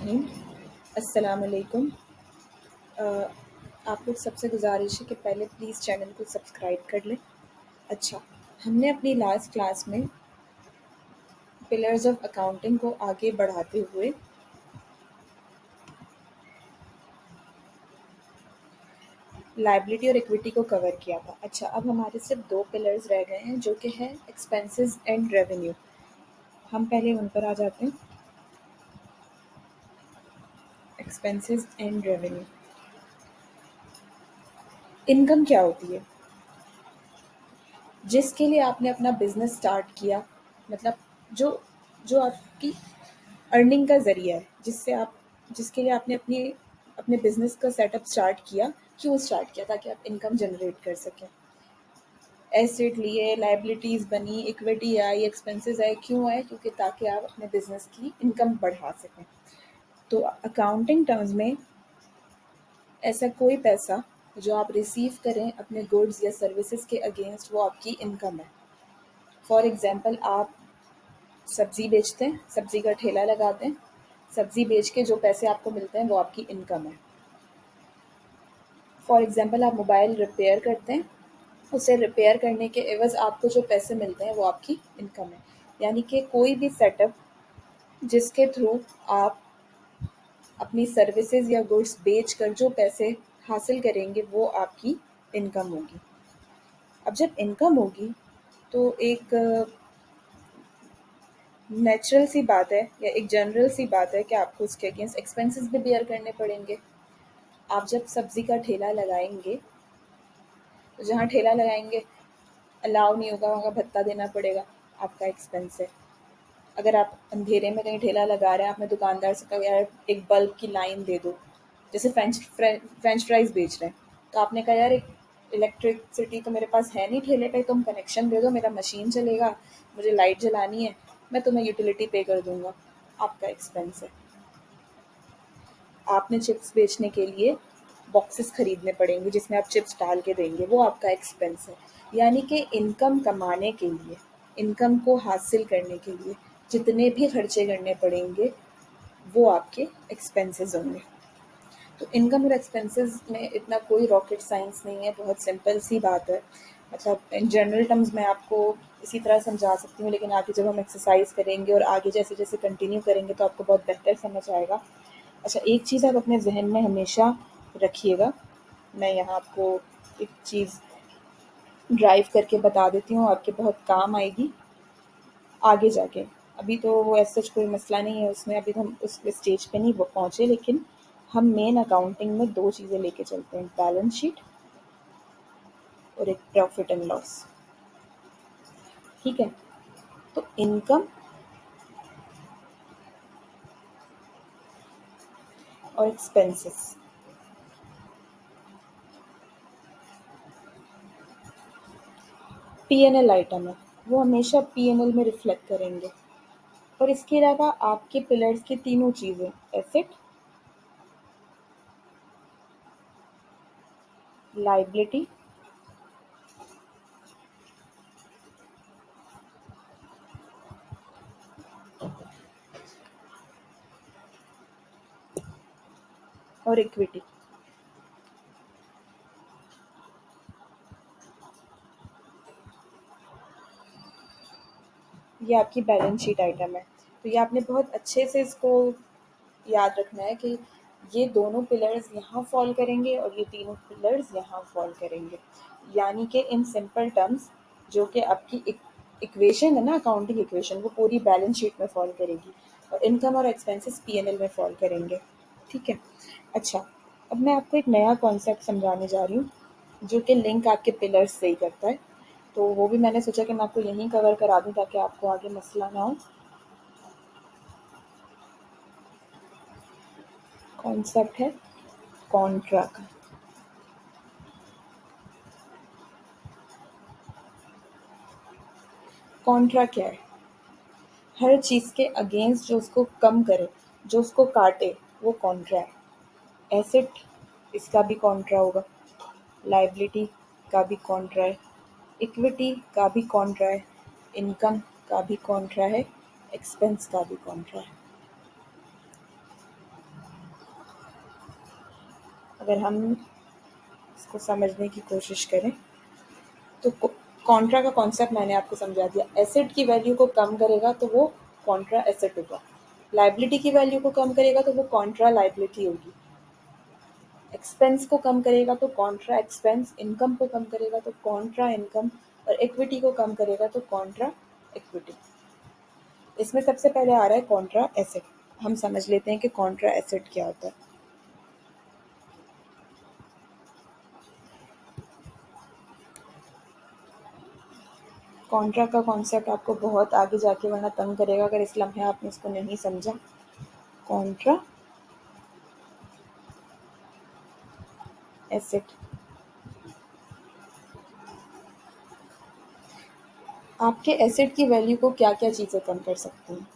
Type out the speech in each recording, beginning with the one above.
रहीम। अस्सलाम वालेकुम। अ, आप लोग सबसे गुज़ारिश है कि पहले प्लीज़ चैनल को सब्सक्राइब कर लें। अच्छा, हमने अपनी लास्ट क्लास में पिलर्स ऑफ अकाउंटिंग को आगे बढ़ाते हुए लायबिलिटी और इक्विटी को कवर किया था। अच्छा, अब हमारे सिर्फ 2 पिलर्स रह गए हैं जो कि है एक्सपेंसेस एंड रेवेन्यू। हम पहले उन पर आ जाते हैं। Expenses and revenue. इनकम क्या होती है? जिसके लिए आपने अपना बिज़नेस स्टार्ट किया, मतलब जो जो आपकी अर्निंग का ज़रिया है, जिसके लिए आपने अपने बिज़नेस का सेटअप स्टार्ट किया। क्यों स्टार्ट किया? ताकि आप इनकम जनरेट कर सकें। एसेट लिए, लायबिलिटीज़ बनी, इक्विटी आई, एक्सपेंसेस आए। क्यों आए? क्योंकि ताकि आप अपने बिज़नेस की इनकम बढ़ा सकें। तो अकाउंटिंग टर्म्स में ऐसा कोई पैसा जो आप रिसीव करें अपने गुड्स या सर्विसेज के अगेंस्ट, वो आपकी इनकम है। फॉर एग्ज़ाम्पल, आप सब्ज़ी बेचते हैं, सब्ज़ी का ठेला लगाते हैं, सब्ज़ी बेच के जो पैसे आपको मिलते हैं वो आपकी इनकम है। फॉर एग्ज़ाम्पल, आप मोबाइल रिपेयर करते हैं, उसे रिपेयर करने के एवज़ आपको जो पैसे मिलते हैं वो आपकी इनकम है। यानी कि कोई भी सेटअप जिसके थ्रू आप अपनी सर्विसेज या गुड्स बेच कर जो पैसे हासिल करेंगे वो आपकी इनकम होगी। अब जब इनकम होगी तो एक नेचुरल सी बात है या एक जनरल सी बात है कि आपको उसके अगेंस्ट एक्सपेंसेस भी बेयर करने पड़ेंगे। आप जब सब्ज़ी का ठेला लगाएंगे तो जहाँ ठेला लगाएंगे अलाउ नहीं होगा, वहाँ का भत्ता देना पड़ेगा, आपका एक्सपेंस है। अगर आप अंधेरे में कहीं ठेला लगा रहे हैं, आपने दुकानदार से कहा यार एक बल्ब की लाइन दे दो, जैसे फ्रेंच फ्राइज़ बेच रहे हैं, तो आपने कहा यार एक इलेक्ट्रिसिटी तो मेरे पास है नहीं ठेले पे, तुम कनेक्शन दे दो, मेरा मशीन चलेगा, मुझे लाइट जलानी है, मैं तुम्हें यूटिलिटी पे कर दूंगा। आपका एक्सपेंस है। आपने चिप्स बेचने के लिए बॉक्सेस खरीदने पड़ेंगे जिसमें आप चिप्स डाल के देंगे, वो आपका एक्सपेंस है। यानी कि इनकम कमाने के लिए, इनकम को हासिल करने के लिए जितने भी खर्चे करने पड़ेंगे वो आपके एक्सपेंसेस होंगे। तो इनकम और एक्सपेंसेस में इतना कोई रॉकेट साइंस नहीं है, बहुत सिंपल सी बात है। मतलब इन जनरल टर्म्स में आपको इसी तरह समझा सकती हूँ, लेकिन आगे जब हम एक्सरसाइज करेंगे और आगे जैसे जैसे कंटिन्यू करेंगे तो आपको बहुत बेहतर समझ आएगा। अच्छा, एक चीज़ आप अपने जहन में हमेशा रखिएगा। मैं यहाँ आपको एक चीज़ ड्राइव करके बता देती हूँ, आपके बहुत काम आएगी आगे जाके। अभी तो वो ऐसा कोई मसला नहीं है उसमें, अभी तो हम उस स्टेज पे नहीं पहुँचे, लेकिन हम मेन अकाउंटिंग में 2 चीज़ें लेके चलते हैं, बैलेंस शीट और एक प्रॉफिट एंड लॉस। ठीक है? तो इनकम और एक्सपेंसेस, पी&एल आइटम है, वो हमेशा पी&एल में रिफ्लेक्ट करेंगे। और इसके अलावा आपके पिलर्स की तीनों चीज़ें, एसेट, लायबिलिटी और इक्विटी, ये आपकी बैलेंस शीट आइटम है। तो ये आपने बहुत अच्छे से इसको याद रखना है कि ये दोनों पिलर्स यहाँ फॉल करेंगे और ये तीनों पिलर्स यहाँ फॉल करेंगे। यानी कि इन सिंपल टर्म्स, जो कि आपकी इक्वेशन है ना, अकाउंटिंग इक्वेशन, वो पूरी बैलेंस शीट में फॉल करेगी और इनकम और एक्सपेंसेस पी&एल में फॉल करेंगे। ठीक है? अच्छा, अब मैं आपको एक नया कॉन्सेप्ट समझाने जा रही हूँ जो कि लिंक आपके पिलर्स से ही करता है। तो वो भी मैंने सोचा कि मैं आपको यहीं कवर करा दूँ ताकि आपको आगे मसला ना हो। कॉन्सेप्ट है कॉन्ट्रा का। कॉन्ट्रा क्या है? हर चीज़ के अगेंस्ट जो उसको कम करे, जो उसको काटे, वो कॉन्ट्रा है। एसेट, इसका भी कॉन्ट्रा होगा। लायबिलिटी का भी कॉन्ट्रा है। इक्विटी का भी कॉन्ट्रा है। इनकम का भी कॉन्ट्रा है। एक्सपेंस का भी कॉन्ट्रा है। अगर हम इसको समझने की कोशिश करें तो कॉन्ट्रा का कॉन्सेप्ट मैंने आपको समझा दिया। एसेट की वैल्यू को कम करेगा तो वो कॉन्ट्रा एसेट होगा, लाइबिलिटी की वैल्यू को कम करेगा तो वो कॉन्ट्रा लाइबिलिटी होगी, एक्सपेंस को कम करेगा तो कॉन्ट्रा एक्सपेंस, इनकम को कम करेगा तो कॉन्ट्रा इनकम, और इक्विटी को कम करेगा तो कॉन्ट्रा इक्विटी। इसमें सबसे पहले आ रहा है कॉन्ट्रा एसेट। हम समझ लेते हैं कि कॉन्ट्रा एसेट क्या होता है। कॉन्ट्रा का कॉन्सेप्ट आपको बहुत आगे जाके वरना तंग करेगा अगर इस लम्हे आपने इसको नहीं समझा। कॉन्ट्रा एसेट, आपके एसेट की वैल्यू को क्या क्या चीज़ें कम कर सकती हैं।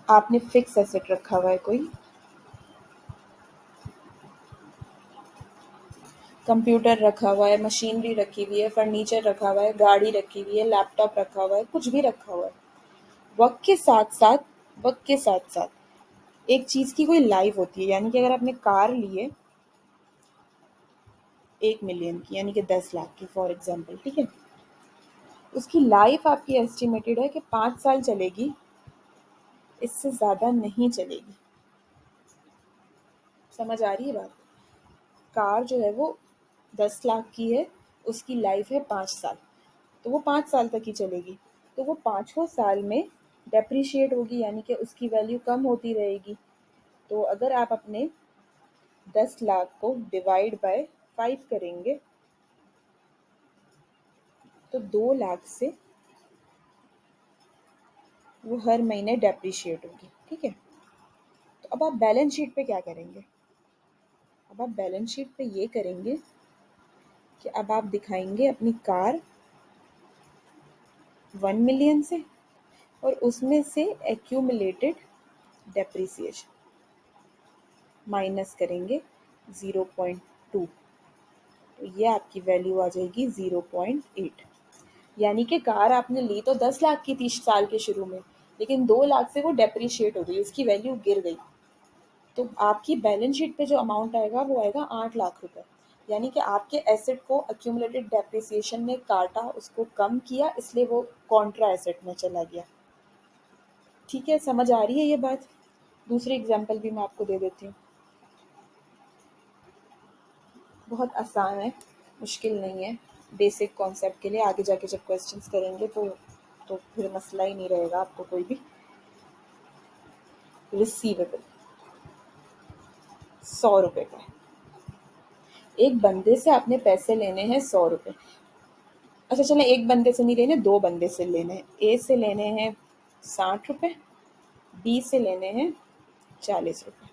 आपने फिक्स एसेट रखा हुआ है, कोई कंप्यूटर रखा हुआ है, मशीनरी रखी हुई है, फर्नीचर रखा हुआ है, गाड़ी रखी हुई है, लैपटॉप रखा हुआ है, कुछ भी रखा हुआ है। वक्त के साथ साथ एक चीज़ की कोई लाइफ होती है, यानी कि अगर आपने कार ली है 1 मिलियन की, यानी कि 10 लाख की फॉर एग्जाम्पल, ठीक है, उसकी लाइफ आपकी एस्टिमेटेड है कि 5 साल चलेगी, इससे ज़्यादा नहीं चलेगी। समझ आ रही है बात। कार जो है वो 10 लाख की है, उसकी लाइफ है 5 साल, तो वो 5 साल तक ही चलेगी। तो वो पाँचों साल में डेप्रिशिएट होगी, यानी कि उसकी वैल्यू कम होती रहेगी। तो अगर आप अपने 10 लाख को डिवाइड बाय 5 करेंगे तो 2 लाख से वो हर महीने डेप्रिशिएट होगी, ठीक है। तो अब आप बैलेंस शीट पे क्या करेंगे। अब आप बैलेंस शीट पे ये करेंगे कि अब आप दिखाएंगे अपनी कार 1 मिलियन से और उसमें से एक्यूमुलेटेड डेप्रिसिएशन माइनस करेंगे 0.2, तो ये आपकी वैल्यू आ जाएगी 0.8। यानी कि कार आपने ली तो 10 लाख की थी साल के शुरू में, लेकिन 2 लाख से वो डेप्रिशिएट हो गई, उसकी वैल्यू गिर गई। तो आपकी बैलेंस शीट पे जो अमाउंट आएगा वो आएगा 8 लाख रुपए। यानी कि आपके एसेट को एक्यूमुलेटेड डेप्रिसिएशन ने काटा, उसको कम किया, इसलिए वो कॉन्ट्रा एसेट में चला गया। ठीक है, समझ आ रही है ये बात। दूसरी एग्जांपल भी मैं आपको दे देती हूँ, बहुत आसान है, मुश्किल नहीं है, बेसिक कॉन्सेप्ट के लिए। आगे जाके जब क्वेश्चंस करेंगे तो फिर मसला ही नहीं रहेगा आपको कोई भी। रिसीवेबल 100 रुपए का, एक बंदे से आपने पैसे लेने हैं 100 रुपए। अच्छा चले, एक बंदे से नहीं लेने, 2 बंदे से लेने हैं। ए से लेने हैं 60 रुपए, बी से लेने हैं 40 रुपए,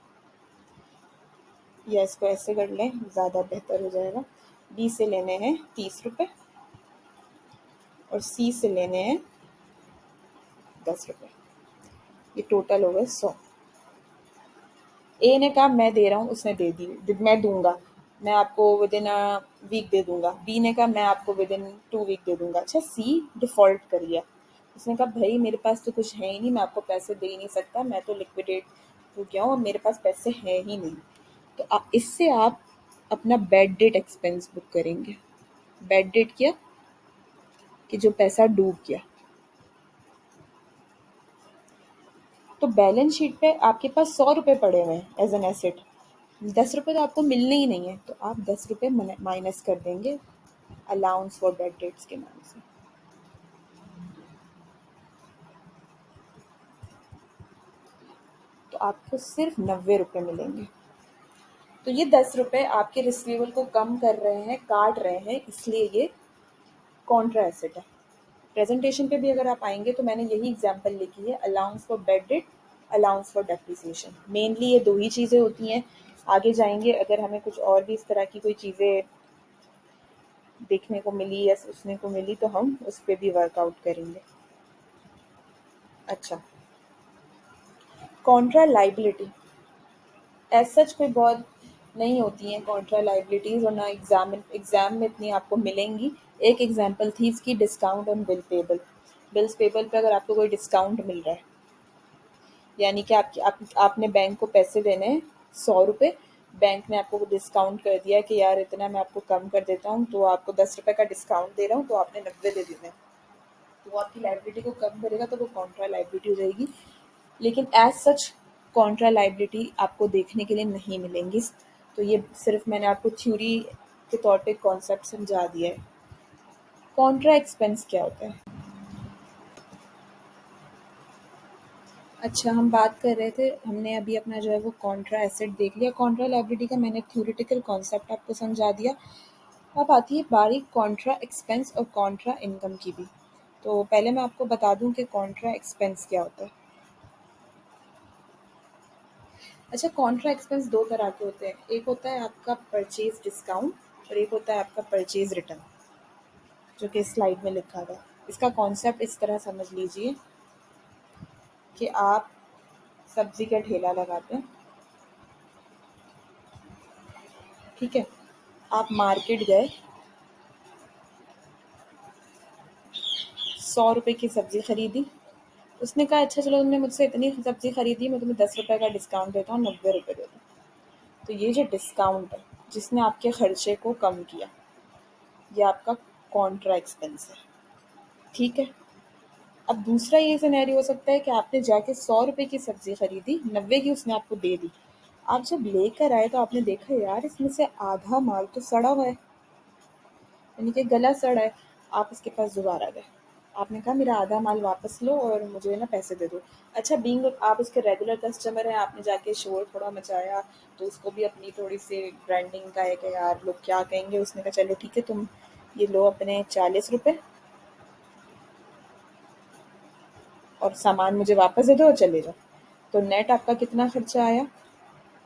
या इसको ऐसे कर लें ज़्यादा बेहतर हो जाएगा। बी से लेने हैं 30 रुपए और सी से लेने हैं 10 रुपए, ये टोटल हो गए 100। ए ने कहा मैं दे रहा हूँ, उसने दे दी, मैं दूंगा, मैं आपको विद इन वीक दे दूंगा। बी ने कहा मैं आपको विद इन 2 वीक दे दूंगा। अच्छा, सी डिफ़ॉल्ट कर गया, उसने कहा भाई मेरे पास तो कुछ है ही नहीं, मैं आपको पैसे दे ही नहीं सकता, मैं तो लिक्विडेट हो गया हूँ, मेरे पास पैसे हैं ही नहीं। तो इससे आप अपना बैड डेट एक्सपेंस बुक करेंगे। बैड डेट किया कि जो पैसा डूब गया। तो बैलेंस शीट पे आपके पास 100 रुपए पड़े हुए हैं एज एन एसेट, 10 रुपए तो आपको मिलने ही नहीं है, तो आप 10 रुपए माइनस कर देंगे अलाउंस फॉर बैड डेट्स के नाम से। तो आपको सिर्फ 90 रुपए मिलेंगे। तो ये 10 रुपए आपके रिसीवेबल को कम कर रहे हैं, काट रहे हैं, इसलिए ये कॉन्ट्रा एसेट है। प्रेजेंटेशन पे भी अगर आप आएंगे तो मैंने यही एग्जांपल लिखी है, allowance for bad debt, allowance for depreciation. Mainly ये 2 ही चीज़ें होती हैं। आगे जाएंगे अगर हमें कुछ और भी इस तरह की कोई चीज़ें देखने को मिली या सोचने को मिली तो हम उस पर भी वर्कआउट करेंगे। अच्छा, कॉन्ट्रा लाइबिलिटी एज सच कोई बहुत नहीं होती हैं कॉन्ट्रा लाइबिलिटीज़, और ना एग्ज़ाम में इतनी आपको मिलेंगी। एक एग्जांपल थी इसकी, discount on bill payable. Bills payable पे अगर आपको कोई डिस्काउंट मिल रहा है, यानी कि आपने बैंक को पैसे देने हैं 100 रुपये, बैंक ने आपको डिस्काउंट कर दिया कि यार इतना मैं आपको कम कर देता हूँ, तो आपको 10 रुपये का डिस्काउंट दे रहा हूँ, तो आपने 90 दे देना है, तो वो आपकी लाइबिलिटी को कम करेगा, तो वो कॉन्ट्रा लाइबिलिटी हो जाएगी। लेकिन एज सच कॉन्ट्रा लाइबिलिटी आपको देखने के लिए नहीं मिलेंगी। तो ये सिर्फ मैंने आपको थ्योरी के तौर पे कॉन्सेप्ट समझा दिया है। कॉन्ट्रा एक्सपेंस क्या होता है? अच्छा, हम बात कर रहे थे, हमने अभी अपना जो है वो कॉन्ट्रा एसेट देख लिया, कॉन्ट्रा लायबिलिटी का मैंने थ्योरेटिकल कॉन्सेप्ट आपको समझा दिया। अब आती है बारी कॉन्ट्रा एक्सपेंस और कॉन्ट्रा इनकम की भी। तो पहले मैं आपको बता दूं कि कॉन्ट्रा एक्सपेंस क्या होता है। अच्छा, कॉन्ट्रा एक्सपेंस दो तरह के होते हैं, एक होता है आपका परचेज डिस्काउंट और एक होता है आपका परचेज रिटर्न, जो कि स्लाइड में लिखा हुआ है। इसका कॉन्सेप्ट इस तरह समझ लीजिए कि आप सब्जी का ठेला लगाते हैं, ठीक है, आप मार्केट गए, 100 रुपये की सब्ज़ी खरीदी, उसने कहा अच्छा चलो तुमने मुझसे इतनी सब्ज़ी खरीदी, मैं तुम्हें 10 रुपये का डिस्काउंट देता हूँ, 90 रुपये दे दो। तो ये जो डिस्काउंट है जिसने आपके खर्चे को कम किया, ये आपका कॉन्ट्रा एक्सपेंस है, ठीक है। अब दूसरा ये सिनेरियो हो सकता है कि आपने जाके 100 रुपये की सब्ज़ी खरीदी, 90 की उसने आपको दे दी। आप जब लेकर आए तो आपने देखा यार इसमें से आधा माल तो सड़ा हुआ है, यानी कि गला सड़ा है। आप उसके पास दोबारा गए, आपने कहा मेरा आधा माल वापस लो और मुझे ना पैसे दे दो। अच्छा, बीइंग आप उसके रेगुलर कस्टमर हैं, आपने जाके शोर थोड़ा मचाया, तो उसको भी अपनी थोड़ी सी ब्रांडिंग का है कि यार लोग क्या कहेंगे। उसने कहा चलो ठीक है, तुम ये लो अपने 40 रुपये और सामान मुझे वापस दे दो और चले जाओ। तो नेट आपका कितना खर्चा आया?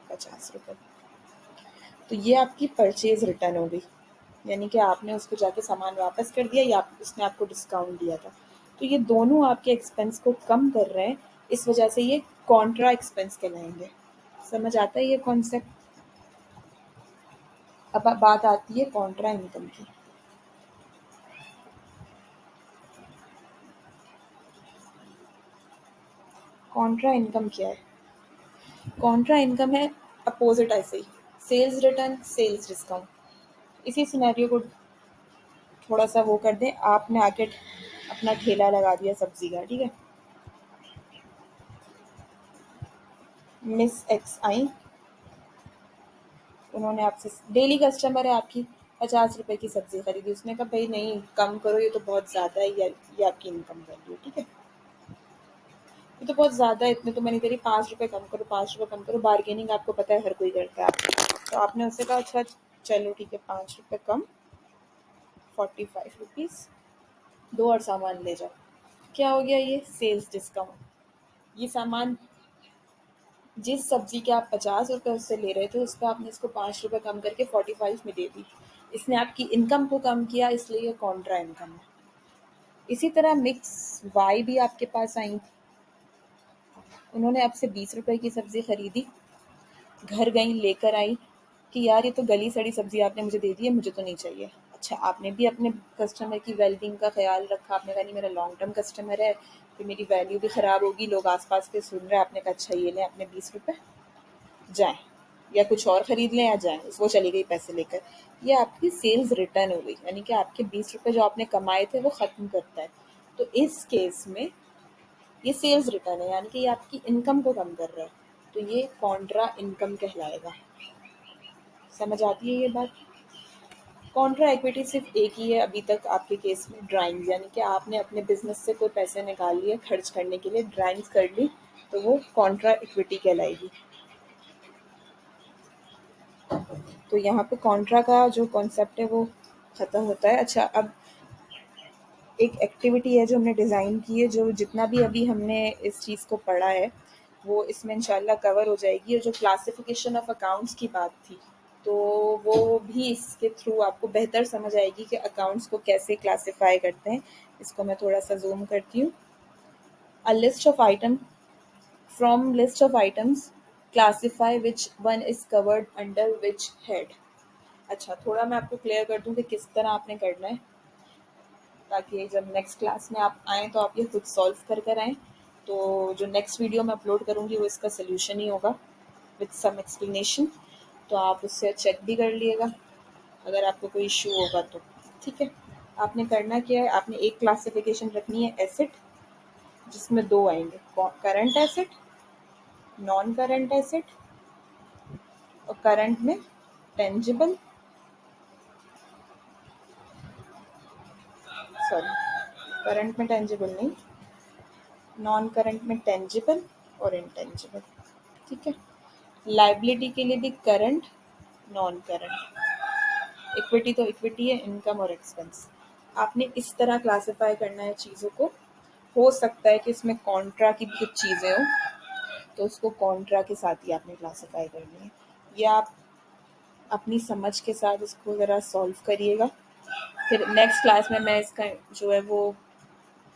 50 रुपये। तो ये आपकी परचेज रिटर्न हो गई, यानी कि आपने उसको जाके सामान वापस कर दिया या उसने आपको डिस्काउंट दिया था। तो ये दोनों आपके एक्सपेंस को कम कर रहे हैं, इस वजह से ये कॉन्ट्रा एक्सपेंस कहलाएंगे। समझ आता है ये कॉन्सेप्ट? अब बात आती है कॉन्ट्रा इनकम की। कॉन्ट्रा इनकम क्या है? कॉन्ट्रा इनकम है अपोजिट, ऐसे ही सेल्स रिटर्न, सेल्स डिस्काउंट। इसी सिनेरियो को थोड़ा सा वो कर दें, आपने आके अपना ठेला लगा दिया सब्जी का, ठीक है, मिस एक्स आई, उन्होंने आपसे, डेली कस्टमर है आपकी, 50 रुपए की सब्जी खरीदी, उसने कहा भाई नहीं कम करो, ये तो बहुत ज़्यादा है, ये आपकी इनकम वैल्यू, ठीक है, ये तो बहुत ज़्यादा है, इतने तो मैं नहीं दे रही, 5 रुपये कम करो, 5 रुपये कम करो। बार्गेनिंग आपको पता है हर कोई करता है। तो आपने उससे कहा अच्छा चलो ठीक है, 5 रुपये कम, 45 रुपीज़ दो और सामान ले जाओ। क्या हो गया? ये सेल्स डिस्काउंट। ये सामान जिस सब्जी के आप 50 रुपये उससे ले रहे थे, उसका आपने इसको 5 रुपये कम करके 45 में दे दी। इसने आपकी इनकम को कम किया, इसलिए ये कॉन्ट्रा इनकम है। इसी तरह मिक्स वाई भी आपके पास आई, उन्होंने आपसे 20 रुपये की सब्ज़ी खरीदी, घर गई लेकर आई कि यार ये तो गली सड़ी सब्ज़ी आपने मुझे दे दी है, मुझे तो नहीं चाहिए। अच्छा, आपने भी अपने कस्टमर की वेलबींग का ख्याल रखा, आपने कहा नहीं मेरा लॉन्ग टर्म कस्टमर है, फिर मेरी वैल्यू भी ख़राब होगी, लोग आसपास के सुन रहे हैं। आपने कहा अच्छा ये लें अपने 20 रुपये, जाएँ, या कुछ और खरीद लें या जाएँ। वो चली गई पैसे लेकर। ये आपकी सेल्स रिटर्न हो गई, यानी कि आपके 20 रुपये जो आपने कमाए थे वो ख़त्म करता है। तो इस केस में ये सेल्स रिटर्न है, यानी कि ये आपकी इनकम को कम कर रहा है, तो ये कॉन्ट्रा इनकम कहलाएगा। समझ आती है ये बात? कॉन्ट्रा इक्विटी सिर्फ एक ही है अभी तक आपके केस में, ड्राइंग, यानी कि आपने अपने बिजनेस से कोई पैसे निकाल लिए खर्च करने के लिए, ड्राइंग्स कर ली, तो वो कॉन्ट्रा इक्विटी कहलाएगी। तो यहाँ पे कॉन्ट्रा का जो कॉन्सेप्ट है वो ख़त्म होता है। अच्छा, अब एक एक्टिविटी है जो हमने डिज़ाइन की है, जो जितना भी अभी हमने इस चीज़ को पढ़ा है वो इसमें इंशाल्लाह कवर हो जाएगी। और जो क्लासिफिकेशन ऑफ अकाउंट्स की बात थी, तो वो भी इसके थ्रू आपको बेहतर समझ आएगी कि अकाउंट्स को कैसे क्लासिफाई करते हैं। इसको मैं थोड़ा सा जूम करती हूँ। A list of item, from list of items classify which one is covered under which head. अच्छा, थोड़ा मैं आपको क्लियर कर दूँ कि किस तरह आपने करना है, ताकि जब नेक्स्ट क्लास में आप आएँ तो आप ये खुद सॉल्व कर कर आएँ। तो जो नेक्स्ट वीडियो मैं अपलोड करूँगी वो इसका सोल्यूशन ही होगा विद सम एक्सप्लेनेशन। तो आप उससे चेक भी कर लीजिएगा अगर आपको कोई इश्यू होगा तो। ठीक है, आपने करना क्या है, आपने एक क्लासिफिकेशन रखनी है एसेट, जिसमें दो आएंगे, current asset, non current asset, और करंट में टेंजिबल, सॉरी करंट में टेंजिबल नहीं, नॉन करंट में टेंजिबल और इंटेंजिबल। ठीक है, लाइबिलिटी के लिए भी करंट, नॉन करंट, इक्विटी तो इक्विटी है, इनकम और एक्सपेंस। आपने इस तरह क्लासिफाई करना है चीज़ों को। हो सकता है कि इसमें कॉन्ट्रा की भी कुछ चीज़ें हों, तो उसको कॉन्ट्रा के साथ ही आपने क्लासिफाई करनी है, या आप अपनी समझ के साथ इसको ज़रा सॉल्व करिएगा। फिर नेक्स्ट क्लास में मैं इसका जो है वो,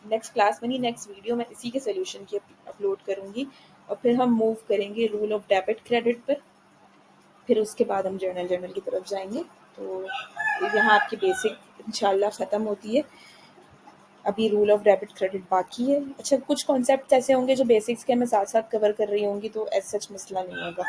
नेक्स्ट क्लास में नहीं, नेक्स्ट वीडियो में इसी के सोल्यूशन की अपलोड करूँगी, और फिर हम मूव करेंगे रूल ऑफ डेबिट क्रेडिट पर। फिर उसके बाद हम जर्नल की तरफ जाएंगे। तो यहाँ आपकी बेसिक इंशाल्लाह ख़त्म होती है। अभी रूल ऑफ डेबिट क्रेडिट बाकी है। अच्छा, कुछ कॉन्सेप्ट ऐसे होंगे जो बेसिक्स के मैं साथ साथ कवर कर रही होंगी, तो एज सच मसला नहीं होगा।